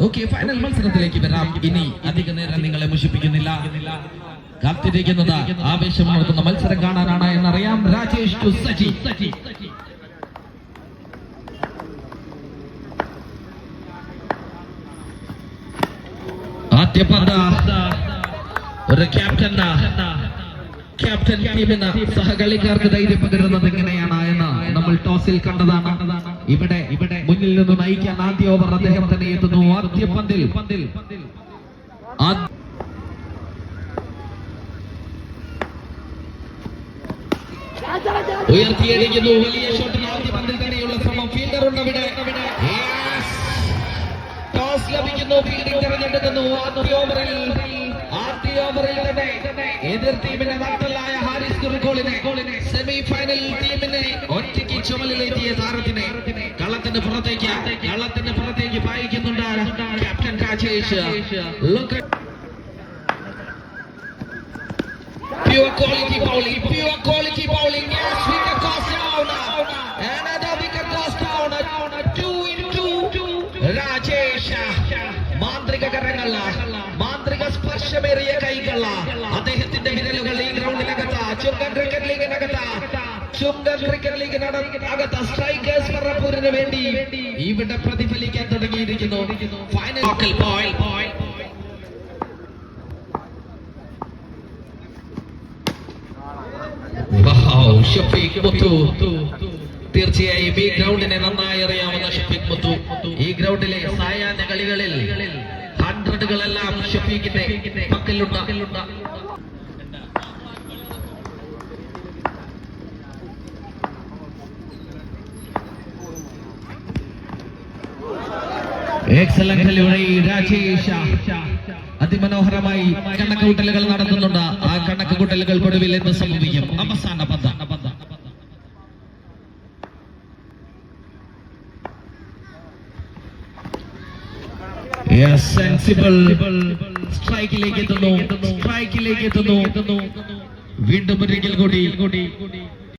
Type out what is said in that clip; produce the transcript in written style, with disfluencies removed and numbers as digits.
Okay, final മത്സരത്തിലേക്ക് വരാം. ഇനി അധിക നേരം നിങ്ങളെ മുഷിപ്പിക്കുന്നില്ല. കാത്തിരിക്കുന്നത് ആവേശം നടത്തുന്ന മത്സരം കാണാനാണ് എന്നറിയാം. രാജേഷ് ടു സജി. ആദ്യ പന്ത് ഒരു ക്യാപ്റ്റൻ ടീമിന് സഹകളിക്കാർക്ക് ധൈര്യം പകരുന്നത് എങ്ങനെയാണ് എന്ന് നമ്മൾ ടോസിൽ കണ്ടതാണ്. ഇവിടെ മുന്നിൽ നിന്ന് നയിക്കാൻ ആദ്യ ഓവർ അദ്ദേഹം തന്നെ എത്തുന്നു. ആദ്യ പന്തിൽ ഉയർത്തിയടിക്കുന്നു. വലിയ ഷോട്ടിന് ആദ്യ പന്തിൽ തന്നെയുള്ള ശ്രമം. ഫീൽഡർ ഉണ്ട് അവിടെ. ടോസ് ലഭിക്കുന്നു. ഫീൽഡിംഗ് തിരഞ്ഞെടുക്കുന്നു. ആദ്യ ഓവറിൽ തന്നെ എതിർ ടീമിന്റെ നട്ടലായ ഹാരിസ് കുറുക്കോളിനെ സെമി ഫൈനൽ ടീമിനെ ഒറ്റയ്ക്ക് ചുമലിലേറ്റിയ താരത്തിനെ കള്ളത്തിന്റെ പുറത്തേക്ക് പായിക്കുന്നുണ്ട് captain Rajesh. Pure quality bowling. Yes, wicket goes down. Another wicket goes down. 2-2. Rajesh. മാന്ത്രിക കരങ്ങള, മാന്ത്രിക സ്പർശമേറിയ കൈകള അദ്ദേഹത്തിന്റെ വിരലുകൾ ഈ ഗ്രൗണ്ടിനകത്ത് ചുങ്കൻ ക്രിക്കറ്റ് ലീഗിനകത്ത് സ്ട്രൈക്കേഴ്സ് പറപ്പൂരിന് വേണ്ടി ഇവിടെ പ്രതിഫലിക്കാൻ തുടങ്ങിയിരിക്കുന്നു. ഫൈനൽ ഷഫീഖ് മുത്തു. തീർച്ചയായും ഈ ഗ്രൗണ്ടിനെ നന്നായി അറിയാവുന്ന ഷഫീഖ് മുത്തു. ഈ ഗ്രൗണ്ടിലെ സായാഹ്ന കളികളിൽ ഹൺഡ്രഡുകളെല്ലാം ഷഫീഖിന്റെ പക്കലുണ്ട്. രാജേഷ് അതിമനോഹരമായി കണക്കുകൂട്ടലുകൾ നടത്തുന്നുണ്ട്. ആ കണക്കുകൂട്ടലുകൾക്കൊടുവിൽ എന്ത് സംഭവിക്കും? അവസാന പന്ത്. സെൻസിബിൾ സ്ട്രൈക്കിലേക്ക് എത്തുന്നു. വീണ്ടും ഒരിക്കൽ കൂടി